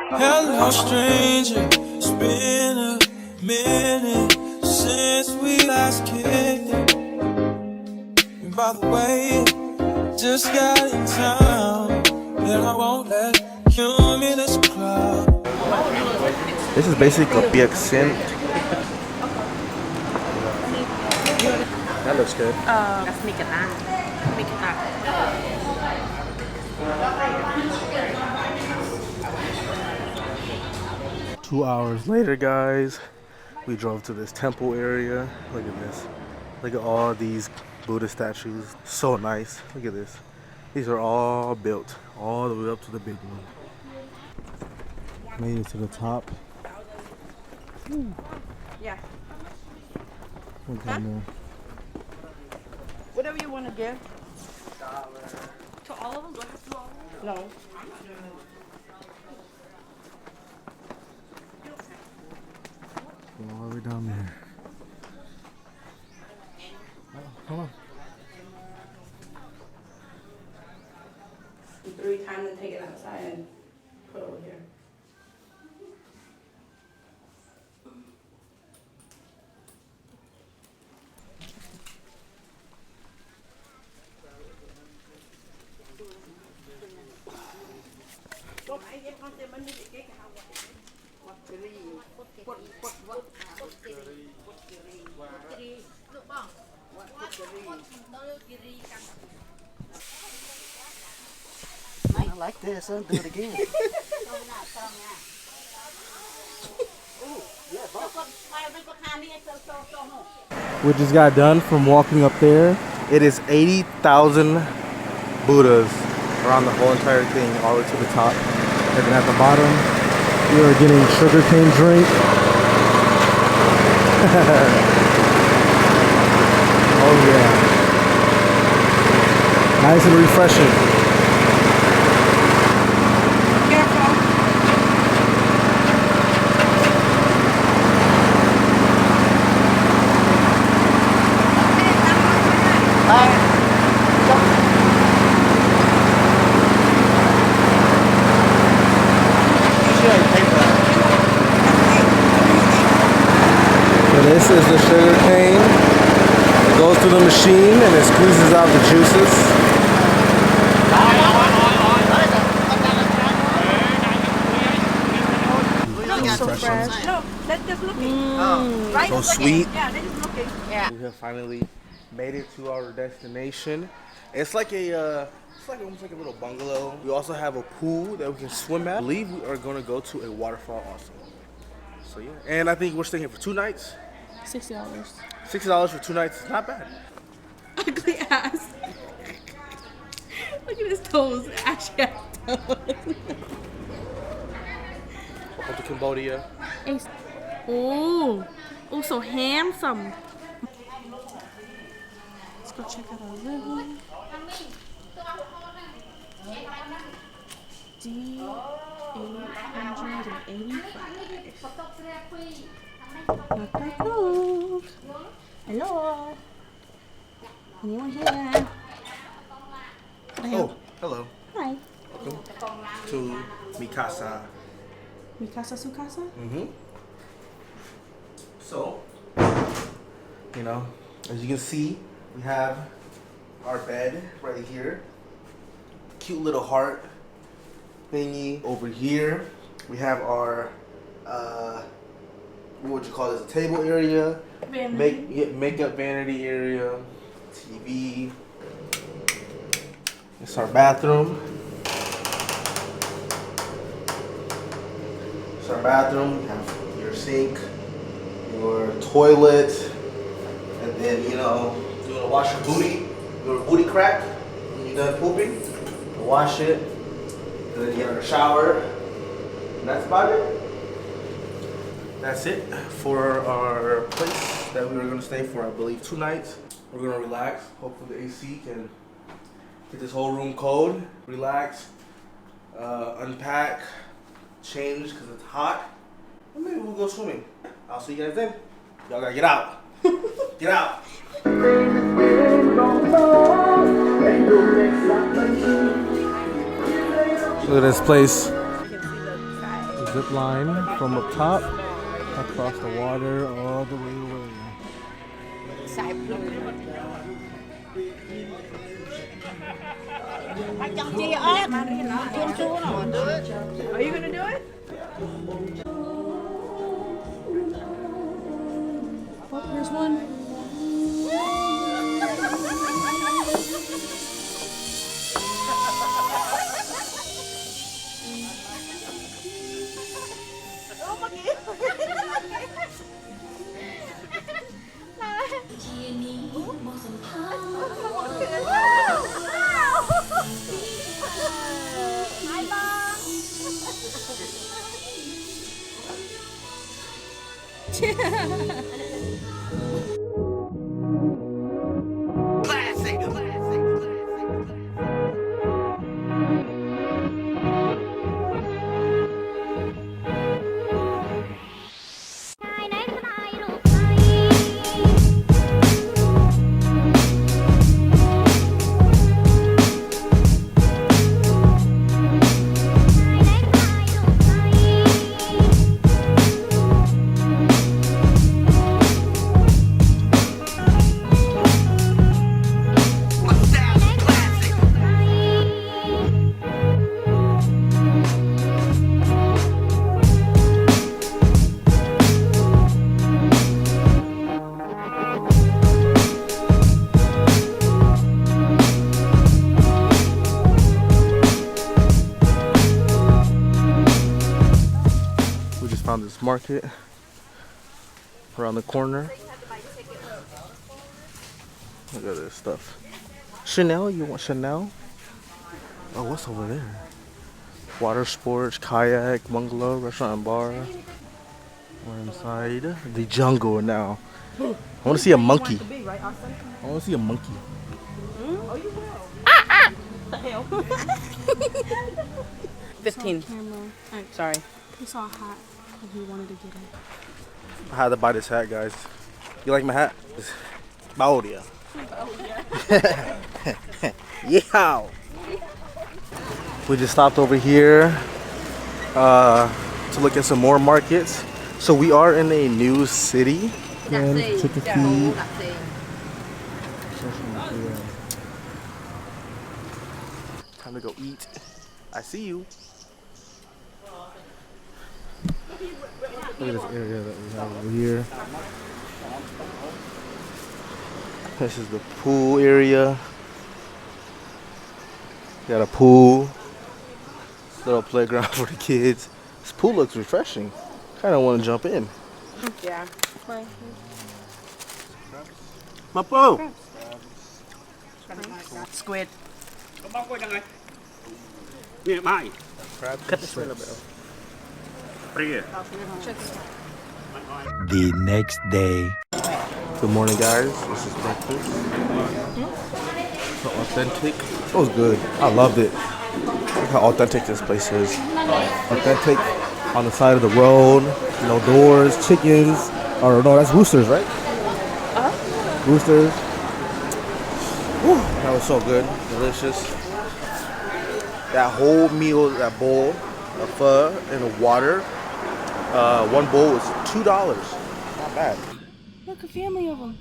Hello, stranger. It's been a minute since we last kicked it. And by the way, just got in town, and I won't let you in this crowd. This is basically a biaksin. That looks good. That's make it that. 2 hours later, guys, we drove to this temple area. Look at this. Look at all these Buddha statues. So nice. Look at this. These are all built all the way up to the big one. Made it to the top. Yeah. Look down there. Whatever you want to give. To all of them? Do I have to do all of them? No. All the way down there. Oh, come on. 3 times and take it outside and put it over here. I like this, I'll do it again. We just got done from walking up there. It is 80,000 Buddhas around the whole entire thing, all the way to the top. And then at the bottom, we are getting sugarcane drink. Oh yeah. Nice and refreshing. This is the sugar cane. It goes through the machine and it squeezes out the juices. So fresh. No, they're just looking. Right? So sweet. Yeah, they're just looking. Yeah. We have finally made it to our destination. It's like almost like a little bungalow. We also have a pool that we can swim at. I believe we are going to go to a waterfall also. So yeah, and I think we're staying here for 2 nights. $60. $60 for 2 nights is not bad. Ugly ass. Look at his toes. Actually, has toes. Welcome to Cambodia. Oh, so handsome. Let's go check out our room. D885. Not that cold. Hello. Anyone here? Oh, hello. Hi. Welcome to Mikasa. Mikasa Sukasa? Mm-hmm. So, you know, as you can see, we have our bed right here. Cute little heart thingy over here. We have our, what would you call this? A table area. Makeup vanity area. TV. It's our bathroom. Our bathroom, you have your sink, your toilet, and then you want to wash your booty, your booty crack when you're done pooping, you wash it, and then you have a shower, and that's about it. That's it for our place that we were going to stay for, I believe, 2 nights. We're going to relax. Hopefully the AC can get this whole room cold. Relax, unpack, change because it's hot, and maybe we'll go swimming. I'll see you guys then. Y'all gotta get out. Get out. Look at this place. You can see the side. Zip line from up top across the water all the way away. Are you gonna do it? Oh, here's one. We just found this market around the corner. Look at this stuff. Chanel, you want Chanel? Oh, what's over there? Water sports, kayak, bungalow, restaurant and bar. We're inside the jungle now. I want to see a monkey. I want to see a monkey. Oh, you will. 15. Sorry. He saw a hat and he wanted to get it. I had to buy this hat, guys. You like my hat? It's Cambodia. Yeah. We just stopped over here to look at some more markets. So we are in a new city. Chicken feed. Time to go eat. I see you. Look at this area that we have over here. This is the pool area. Got a pool. Little playground for the kids. This pool looks refreshing. Kind of want to jump in. Yeah. Mapo. Squid. Crab. Cut this a little bit. The next day. Good morning, guys. This is breakfast. So authentic. It was good. I loved it. Look how authentic this place is. Authentic on the side of the road. No doors, chickens. Or no, that's roosters, right? Roosters. Whew, that was so good. Delicious. That whole meal, that bowl of pho and the water. One bowl was $2. Not bad. Look, a family of them.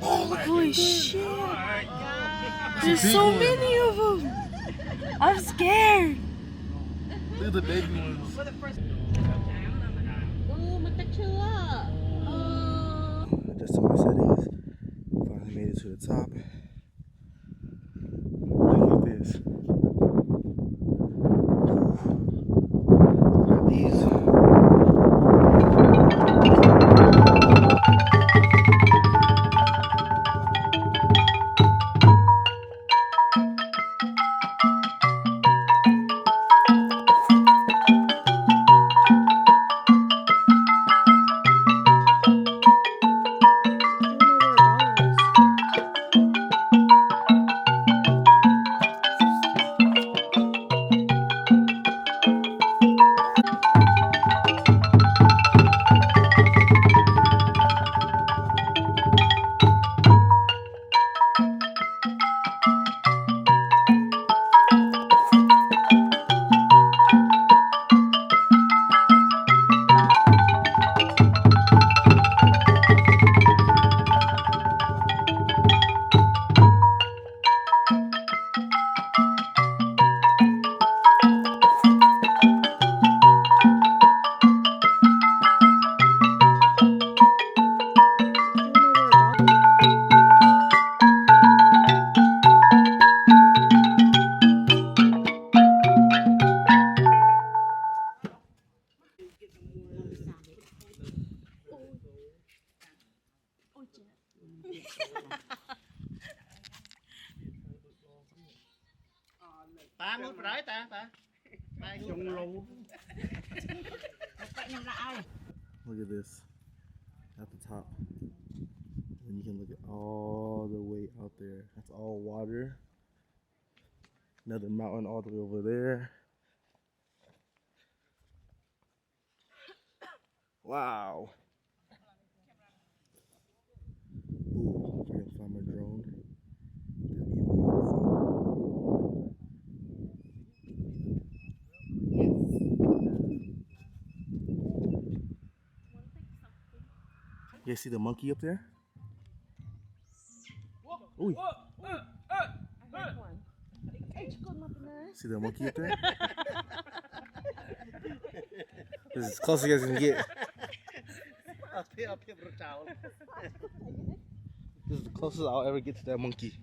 Holy shit. There's so many of them. I'm scared. Look at the baby ones. Adjusting my settings. Finally made it to the top. Look at this. Look at these. Look at this at the top. And you can look at all the way out there. That's all water. Another mountain all the way over there. Wow. Ooh, if I can find my drone, that'd be amazing. You guys see the monkey up there? Ooh. See the monkey up there? This is as close as you guys can get. This is the closest I'll ever get to that monkey.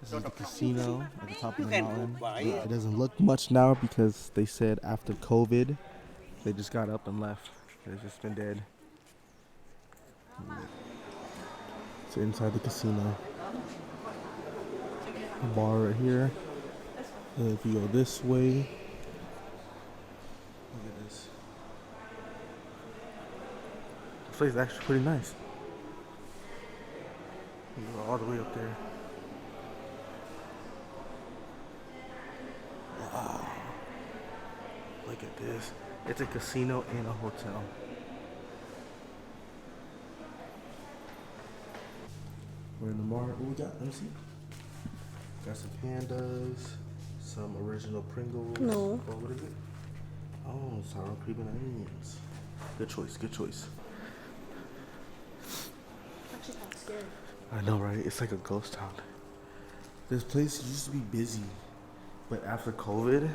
This is the casino at the top of the mountain. It doesn't look much now because they said after COVID, they just got up and left. It's just been dead. So inside the casino. A bar right here. And if you go this way, look at this. This place is actually pretty nice. You go all the way up there. Wow. Look at this. It's a casino and a hotel. We're in the bar. What we got? Let me see. Got some pandas, some original Pringles. No. Oh, what is it? Oh, sour cream and onions. Good choice, good choice. Actually, kind of scary. I know, right? It's like a ghost town. This place used to be busy, but after COVID,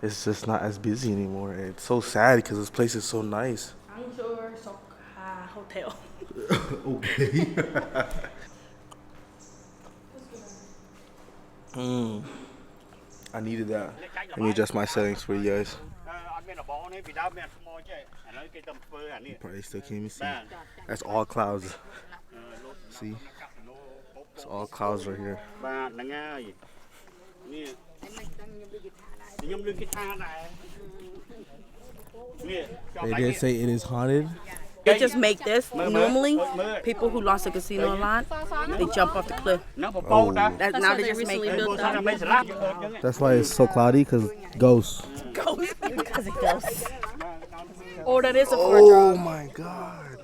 it's just not as busy anymore. It's so sad because this place is so nice. I'm sure it's a hotel. Okay. I needed that. Let me adjust my settings for you guys. You probably still can't even see. That's all clouds. See? It's all clouds right here. They did say it is haunted. They just make this. Normally, people who lost a casino a lot, they jump off the cliff. Oh. Now they just make it. That's why it's so cloudy, because ghosts. Ghosts. Because it ghosts. Oh, that is a Oh my god.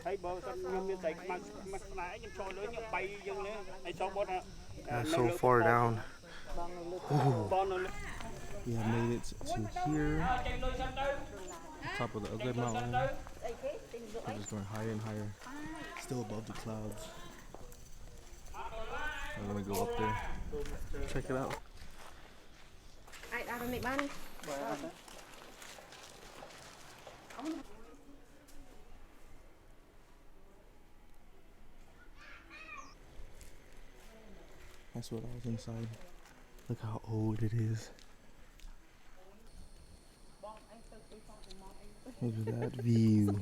That's so far down. Ooh. We have made it to here. Top of the other mountain. We're just going higher and higher. Still above the clouds. I'm gonna go up there. Check it out. That's what I was inside. Look how old it is. Look at that view.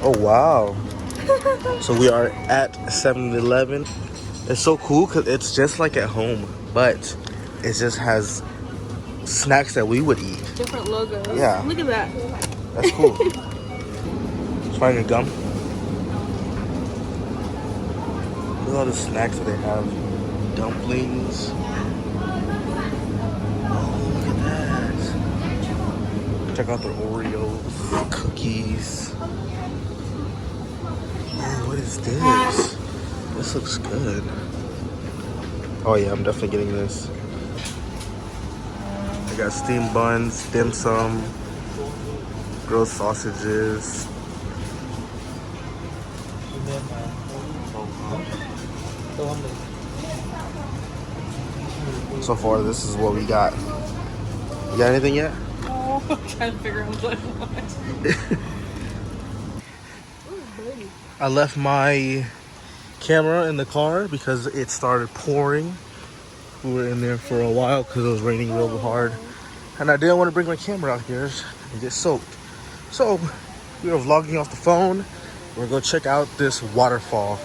Oh wow. So we are at 7-Eleven. It's so cool because it's just like at home, but it just has snacks that we would eat. Different logos. Yeah. Look at that. That's cool. Trying your gum. Look at all the snacks that they have. Dumplings. Oh, look at that. Check out their Oreos, cookies. Oh, what is this? This looks good. Oh yeah, I'm definitely getting this. I got steamed buns, dim sum, grilled sausages. So far, this is what we got. You got anything yet? Oh, I'm trying to figure out what I want. I left my camera in the car because it started pouring. We were in there for a while because it was raining real hard. And I didn't want to bring my camera out here and get soaked. So we were vlogging off the phone. We're going to check out this waterfall.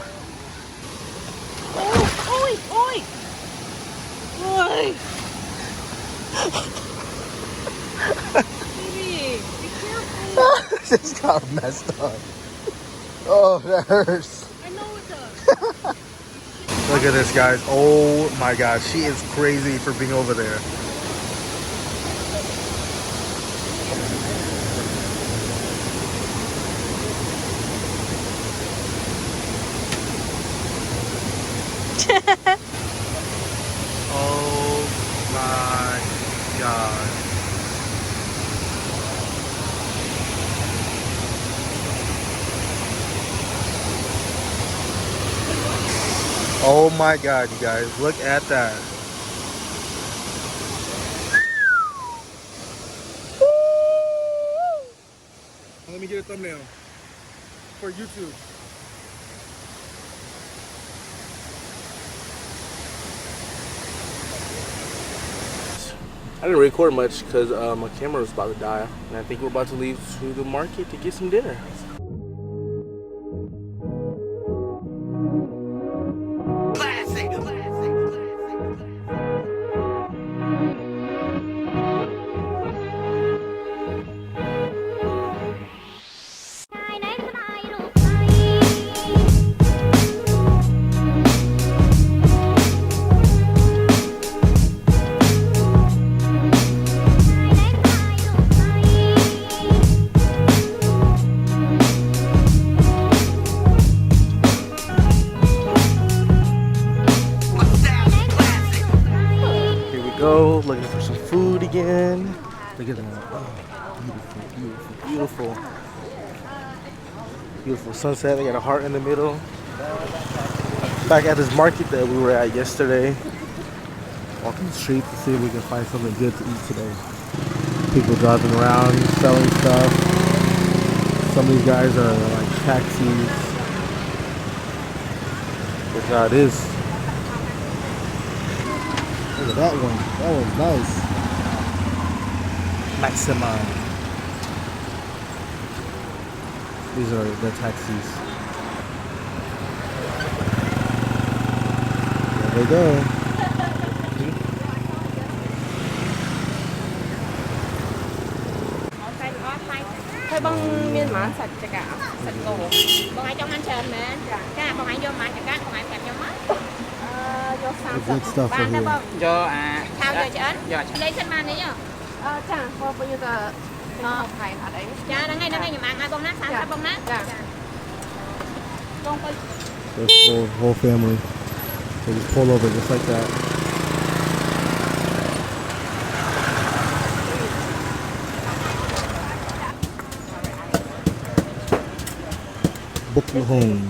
This got messed up. Oh, that hurts. I know it does. Look at this, guys. Oh my God, she is crazy for being over there. Oh my God. Oh my God, you guys, look at that. Let me get a thumbnail for YouTube. I didn't record much because my camera was about to die, and I think we're about to leave to the market to get some dinner. Looking for some food again. Look at that. Oh, beautiful, beautiful, beautiful. Beautiful sunset. They got a heart in the middle. Back at this market that we were at yesterday. Walking the streets to see if we can find something good to eat today. People driving around, selling stuff. Some of these guys are like taxis. That's how it is. Look at that one. That one's nice. Maxima. These are the taxis. There they go. Thôi bông miên món sạch cho cả sạch cổ. Bông ai trong ăn chén mến. Cả bông ai vô món cho cả bông ai kẹp vô mắt. Vô sao Good stuff for here. Vô Thao vô chén. Dạ. Lấy sân màn đấy nhở? Chà, có bao nhiêu giờ nó phải ở đấy. Dạ, đang ngay nhà mang ai bông nát, sáng bông nát. Dạ. The whole family. They just pull over just like that. Book you home.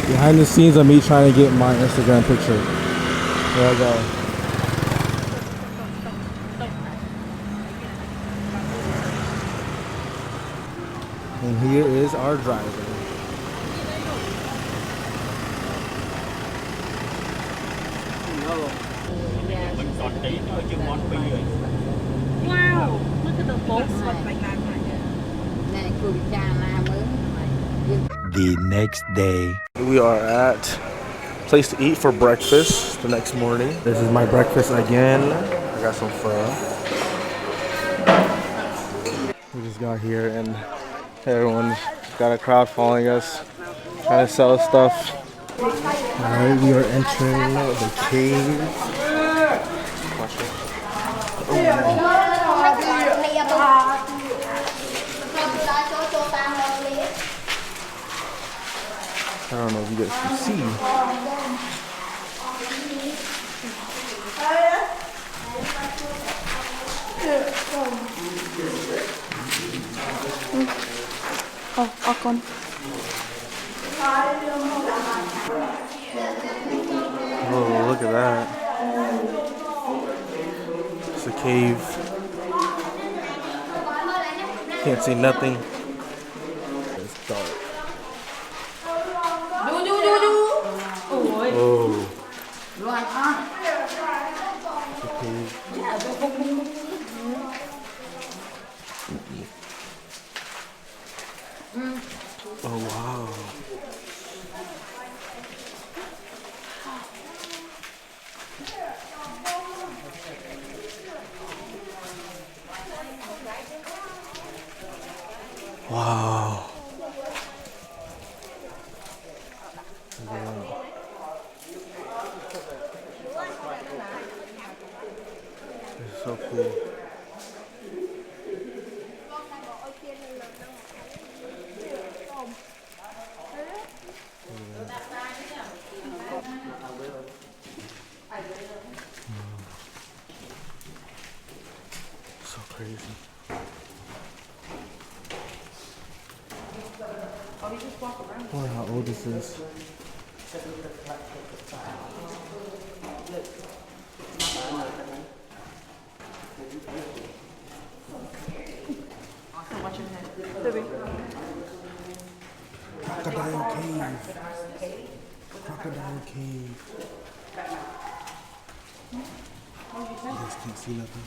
Behind the scenes of me trying to get my Instagram picture. There I go. And here is our driver. Wow, look at the boats like that. The next day. We are at a place to eat for breakfast the next morning. This is my breakfast again. I got some pho. We just got here and everyone got a crowd following us. Trying to sell stuff. Alright, we are entering the cave. I don't know if you guys can see. Oh, Akon. Oh, look at that. It's a cave. Can't see nothing. It's dark. Oh. It's a cave. Oh, wow. Wow. It's so cool. So crazy. I wonder how old this is. Crocodile cave. Crocodile cave. You guys can't see nothing.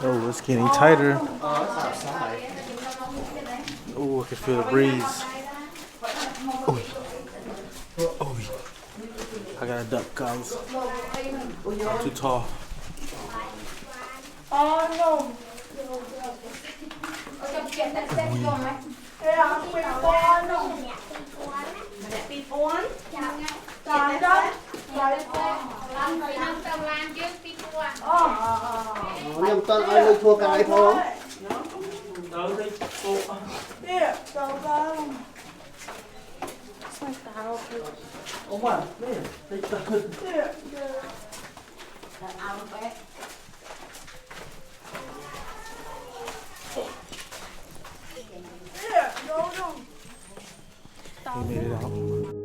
Oh, it's getting tighter. Oh, I can feel the breeze. Oh, oh, I got a duck, guys. I'm too tall. Nhưng con ơi nuôi thua cái thôi. We made it out.